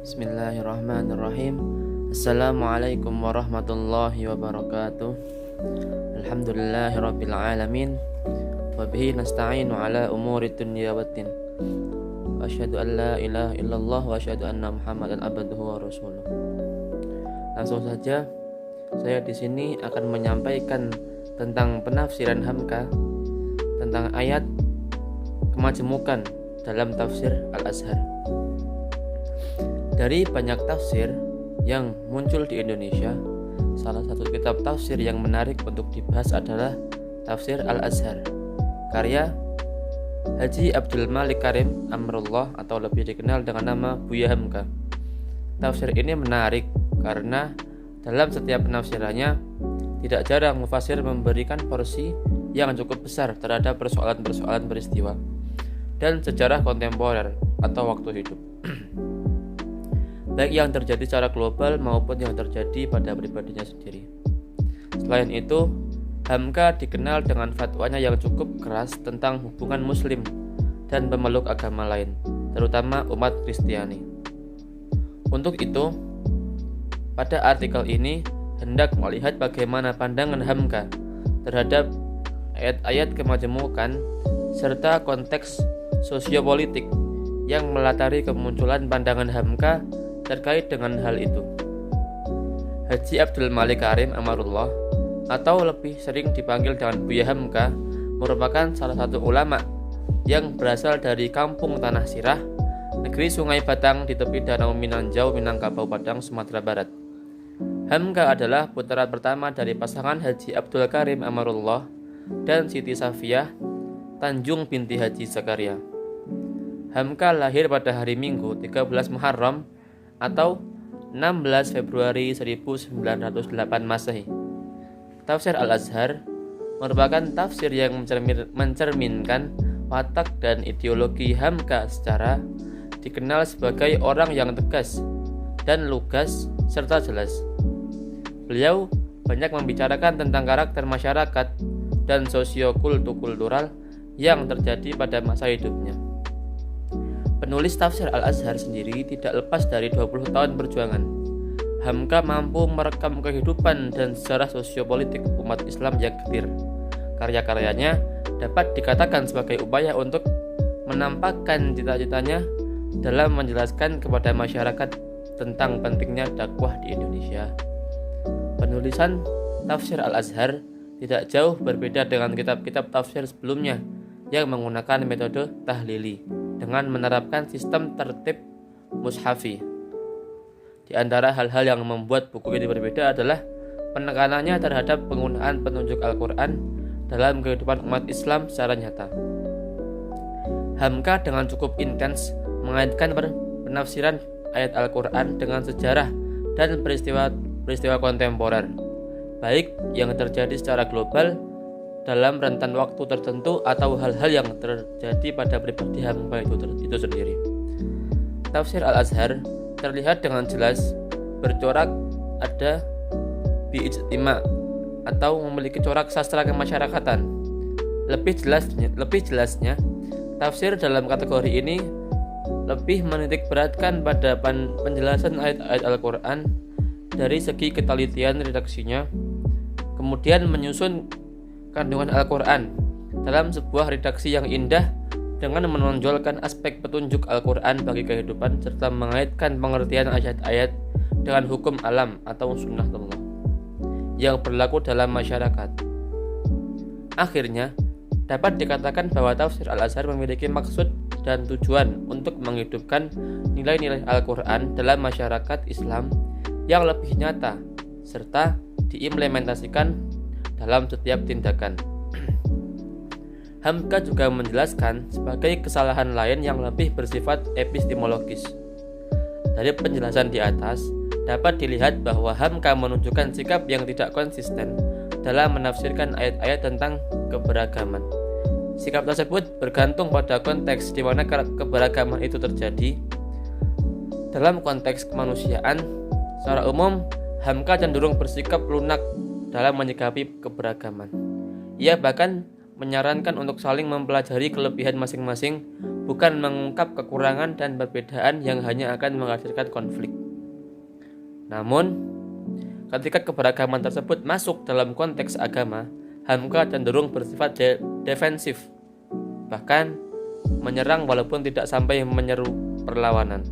Bismillahirrahmanirrahim. Assalamualaikum warahmatullahi wabarakatuh. Alhamdulillahirabbil alamin. Wa bihi nasta'inu ala umuri dunya waddin. Wa asyhadu an la ilaha illallah wa asyhadu anna Muhammadan abduhu wa rasuluh. Langsung saja saya di sini akan menyampaikan tentang penafsiran Hamka tentang ayat kemajemukan dalam tafsir Al-Azhar. Dari banyak tafsir yang muncul di Indonesia, salah satu kitab tafsir yang menarik untuk dibahas adalah Tafsir Al-Azhar, karya Haji Abdul Malik Karim Amrullah atau lebih dikenal dengan nama Buya Hamka. Tafsir ini menarik karena dalam setiap penafsirannya tidak jarang mufasir memberikan porsi yang cukup besar terhadap persoalan-persoalan peristiwa dan sejarah kontemporer atau waktu hidup, baik yang terjadi secara global maupun yang terjadi pada pribadinya sendiri. Selain itu, Hamka dikenal dengan fatwanya yang cukup keras tentang hubungan Muslim dan pemeluk agama lain, terutama umat Kristiani. Untuk itu, pada artikel ini hendak melihat bagaimana pandangan Hamka terhadap ayat-ayat kemajemukan serta konteks sosiopolitik yang melatari kemunculan pandangan Hamka terkait dengan hal itu. Haji Abdul Malik Karim Amarullah atau lebih sering dipanggil dengan Buya Hamka merupakan salah satu ulama yang berasal dari kampung Tanah Sirah, negeri Sungai Batang di tepi Danau Minanjau, Minangkabau, Padang, Sumatera Barat. Hamka adalah putra pertama dari pasangan Haji Abdul Karim Amarullah dan Siti Safiyah Tanjung binti Haji Zakaria. Hamka lahir pada hari Minggu 13 Muharram atau 16 Februari 1908 Masehi. Tafsir Al-Azhar merupakan tafsir yang mencerminkan watak dan ideologi Hamka secara dikenal sebagai orang yang tegas dan lugas serta jelas. Beliau banyak membicarakan tentang karakter masyarakat dan sosiokultural yang terjadi pada masa hidupnya. Penulis tafsir Al-Azhar sendiri tidak lepas dari 20 tahun perjuangan. Hamka mampu merekam kehidupan dan sejarah sosiopolitik umat Islam yang getir. Karya-karyanya dapat dikatakan sebagai upaya untuk menampakkan cita-citanya dalam menjelaskan kepada masyarakat tentang pentingnya dakwah di Indonesia. Penulisan tafsir Al-Azhar tidak jauh berbeda dengan kitab-kitab tafsir sebelumnya yang menggunakan metode tahlili dengan menerapkan sistem tertib mushafi. Di antara hal-hal yang membuat buku ini berbeda adalah penekanannya terhadap penggunaan penunjuk Al-Quran dalam kehidupan umat Islam secara nyata. Hamka dengan cukup intens mengaitkan penafsiran ayat Al-Quran dengan sejarah dan peristiwa kontemporer, baik yang terjadi secara global dalam rentan waktu tertentu atau hal-hal yang terjadi pada pribadi Hamka itu sendiri. Tafsir Al-Azhar terlihat dengan jelas bercorak ada biijtima atau memiliki corak sastra kemasyarakatan. Lebih jelasnya, tafsir dalam kategori ini lebih menitik beratkan pada penjelasan ayat-ayat Al-Quran dari segi ketelitian redaksinya, kemudian menyusun kandungan Al-Quran dalam sebuah redaksi yang indah dengan menonjolkan aspek petunjuk Al-Quran bagi kehidupan serta mengaitkan pengertian ayat-ayat dengan hukum alam atau sunnatullah yang berlaku dalam masyarakat. Akhirnya, dapat dikatakan bahwa tafsir Al-Azhar memiliki maksud dan tujuan untuk menghidupkan nilai-nilai Al-Quran dalam masyarakat Islam yang lebih nyata serta diimplementasikan dalam setiap tindakan. Hamka juga menjelaskan sebagai kesalahan lain yang lebih bersifat epistemologis. Dari penjelasan di atas, dapat dilihat bahwa Hamka menunjukkan sikap yang tidak konsisten dalam menafsirkan ayat-ayat tentang keberagaman. Sikap tersebut bergantung pada konteks di mana keberagaman itu terjadi. Dalam konteks kemanusiaan, secara umum, Hamka cenderung bersikap lunak dalam menyikapi keberagaman. Ia bahkan menyarankan untuk saling mempelajari kelebihan masing-masing bukan mengungkap kekurangan dan perbedaan yang hanya akan menghasilkan konflik. Namun, ketika keberagaman tersebut masuk dalam konteks agama, Hamka cenderung bersifat defensif, bahkan menyerang walaupun tidak sampai menyeru perlawanan.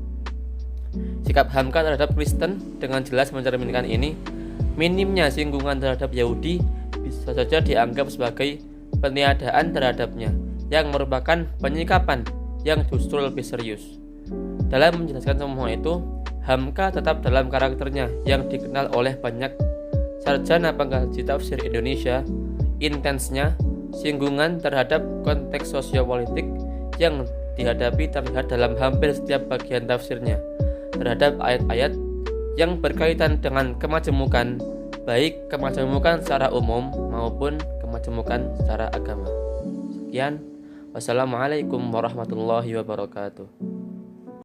Sikap Hamka terhadap Kristen dengan jelas mencerminkan ini. Minimnya singgungan terhadap Yahudi bisa saja dianggap sebagai peniadaan terhadapnya, yang merupakan penyikapan yang justru lebih serius. Dalam menjelaskan semua itu, Hamka tetap dalam karakternya yang dikenal oleh banyak sarjana pengkaji tafsir Indonesia. Intensnya singgungan terhadap konteks sosiopolitik yang dihadapi terlihat dalam hampir setiap bagian tafsirnya terhadap ayat-ayat yang berkaitan dengan kemajemukan, baik kemajemukan secara umum maupun kemajemukan secara agama. Sekian, wassalamualaikum warahmatullahi wabarakatuh.